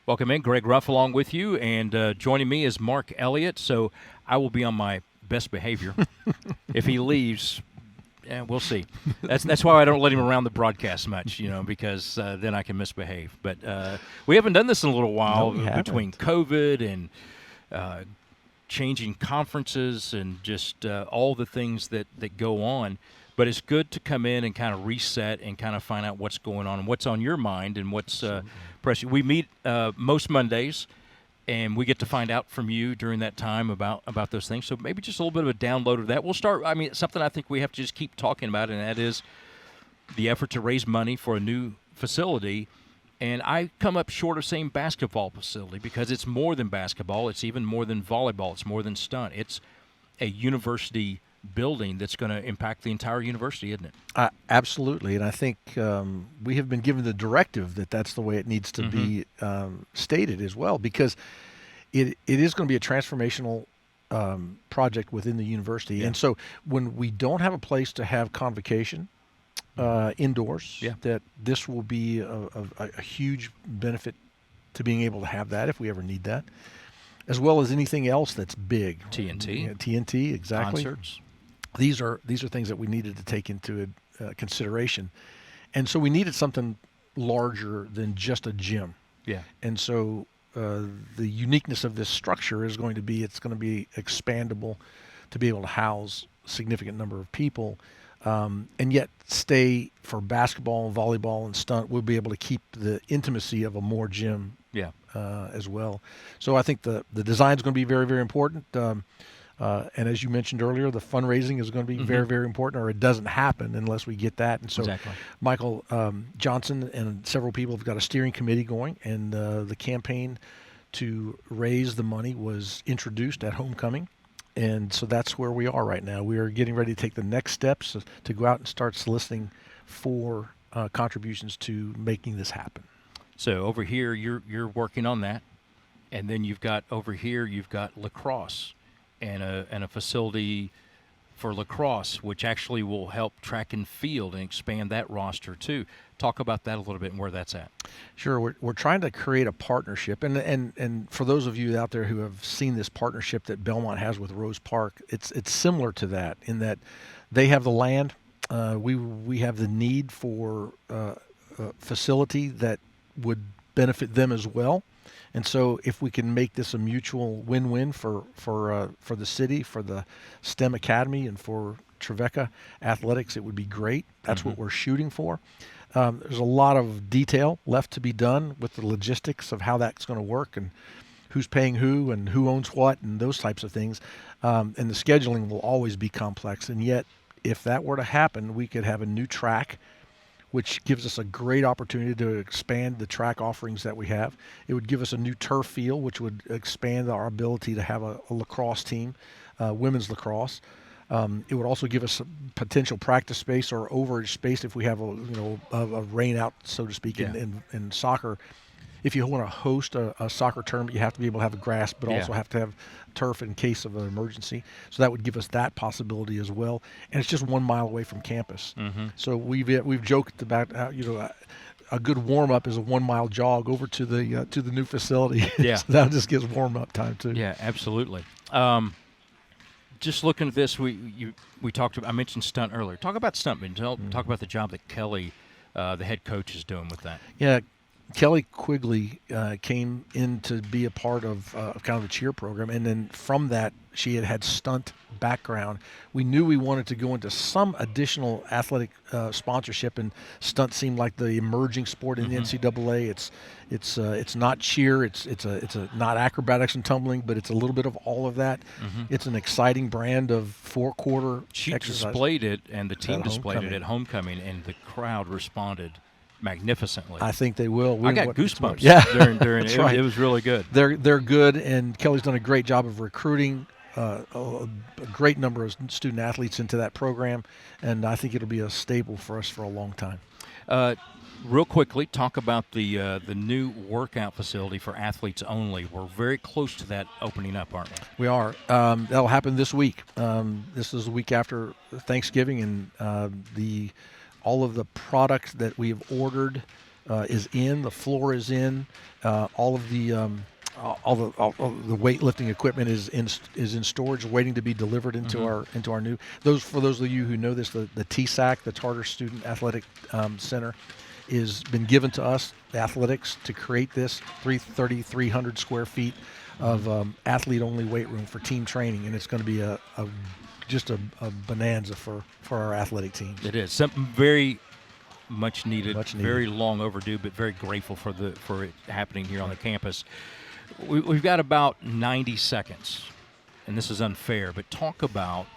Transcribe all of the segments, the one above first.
Welcome in. Greg Ruff along with you, and joining me is Mark Elliott. So I will be on my best behavior. If he leaves, we'll see. That's why I don't let him around the broadcast much, because then I can misbehave. But we haven't done this in a little while between COVID and changing conferences and just all the things that go on. But it's good to come in and kind of reset and kind of find out what's going on and what's on your mind and what's pressing. We meet most Mondays, and we get to find out from you during that time about those things. So maybe just a little bit of a download of that. We'll start. I mean, something I think we have to just keep talking about, and that is the effort to raise money for a new facility. And I come up short of saying basketball facility because it's more than basketball. It's even more than volleyball. It's more than stunt. It's a university building that's going to impact the entire university, isn't it? Absolutely, and I think we have been given the directive that that's the way it needs to be stated as well, because it is going to be a transformational project within the university. And so when we don't have a place to have convocation indoors, that this will be a huge benefit to being able to have that if we ever need that, as well as anything else that's big. TNT, exactly. Concerts. These are things that we needed to take into consideration, and so we needed something larger than just a gym. Yeah. And so the uniqueness of this structure is going to be expandable to be able to house a significant number of people, and yet stay for basketball and volleyball and stunt. We'll be able to keep the intimacy of a more gym. As well. So I think the design is going to be very, very important. And as you mentioned earlier, the fundraising is going to be very, very important, or it doesn't happen unless we get that. And so Michael Johnson and several people have got a steering committee going, and the campaign to raise the money was introduced at homecoming. And so that's where we are right now. We are getting ready to take the next steps to go out and start soliciting for contributions to making this happen. So over here, you're working on that, and then you've got lacrosse and a facility for lacrosse, which actually will help track and field and expand that roster too. Talk about that a little bit and where that's at. Sure, we're trying to create a partnership, and for those of you out there who have seen this partnership that Belmont has with Rose Park, it's similar to that in that they have the land, we have the need for a facility that would benefit them as well. And so if we can make this a mutual win-win for the city, for the STEM Academy, and for Trevecca Athletics, it would be great. That's what we're shooting for. There's a lot of detail left to be done with the logistics of how that's going to work and who's paying who and who owns what and those types of things. And the scheduling will always be complex. And yet, if that were to happen, we could have a new track, which gives us a great opportunity to expand the track offerings that we have. It would give us a new turf field, which would expand our ability to have a lacrosse team, women's lacrosse. It would also give us a potential practice space or overage space if we have a rain out, so to speak, in soccer. If you want to host a soccer tournament, you have to be able to have a grass, but also have to have turf in case of an emergency. So that would give us that possibility as well. And it's just 1 mile away from campus. So we've joked about how, a good warm up is a 1 mile jog over to the new facility. Yeah, so that just gives warm up time too. Yeah, absolutely. Just looking at this, we talked about. I mentioned stunt earlier. Talk about stuntmen. Talk about the job that Kelly, the head coach, is doing with that. Yeah. Kelly Quigley came in to be a part of kind of the cheer program, and then from that, she had stunt background. We knew we wanted to go into some additional athletic sponsorship, and stunt seemed like the emerging sport in the NCAA. It's not cheer, it's not acrobatics and tumbling, but it's a little bit of all of that. It's an exciting brand of four-quarter exercise. She displayed it, and the team displayed it at homecoming, and the crowd responded magnificently. I think they will. I got goosebumps. During it, right. It was really good. They're good, and Kelly's done a great job of recruiting a great number of student athletes into that program, and I think it'll be a staple for us for a long time. Real quickly, talk about the new workout facility for athletes only. We're very close to that opening up, aren't we? We are. That'll happen this week. This is the week after Thanksgiving, and all of the products that we have ordered is in. The floor is in. All of the weightlifting equipment is in storage, waiting to be delivered into our new. For those of you who know this, the TSAC, the Charter Student Athletic Center, is been given to us, the athletics, to create this 300 square feet of athlete-only weight room for team training, and it's going to be just a bonanza for our athletic teams. It is something very much needed, very long overdue, but very grateful for it happening here on the campus. We've got about 90 seconds, and this is unfair, but talk about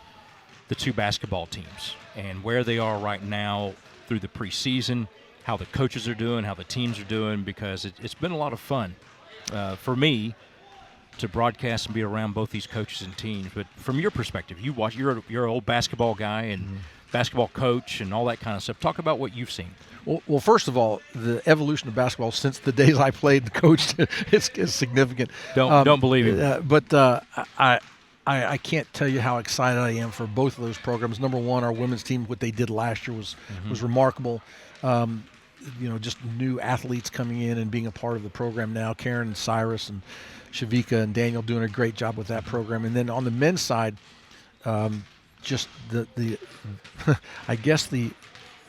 the two basketball teams and where they are right now through the preseason, how the coaches are doing, how the teams are doing, because it's been a lot of fun for me to broadcast and be around both these coaches and teams. But from your perspective, you're an old basketball guy and basketball coach and all that kind of stuff. Talk about what you've seen. Well, first of all, the evolution of basketball since the days I played and coached is significant. Don't believe it. But I can't tell you how excited I am for both of those programs. Number one, our women's team, what they did last year was remarkable. Just new athletes coming in and being a part of the program now. Karen and Cyrus and Shavika and Daniel doing a great job with that program. And then on the men's side, just the I guess the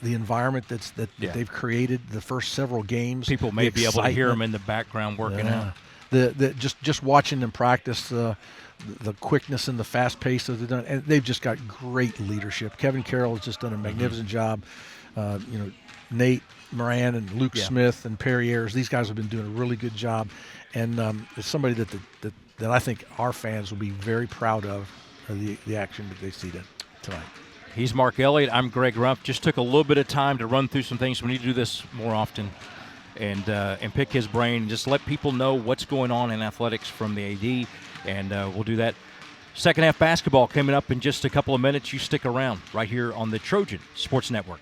environment that they've created, the first several games. People may be able to hear them in the background working out. Just watching them practice, the quickness and the fast pace that they've done, and they've just got great leadership. Kevin Carroll has just done a magnificent job. Nate Moran and Luke Smith and Perry Ayers, these guys have been doing a really good job, and it's somebody that I think our fans will be very proud of the action that they see tonight. He's Mark Elliott. I'm Greg Rumpf. Just took a little bit of time to run through some things. We need to do this more often and pick his brain and just let people know what's going on in athletics from the AD, and we'll do that. Second half basketball coming up in just a couple of minutes. You stick around right here on the Trojan Sports Network.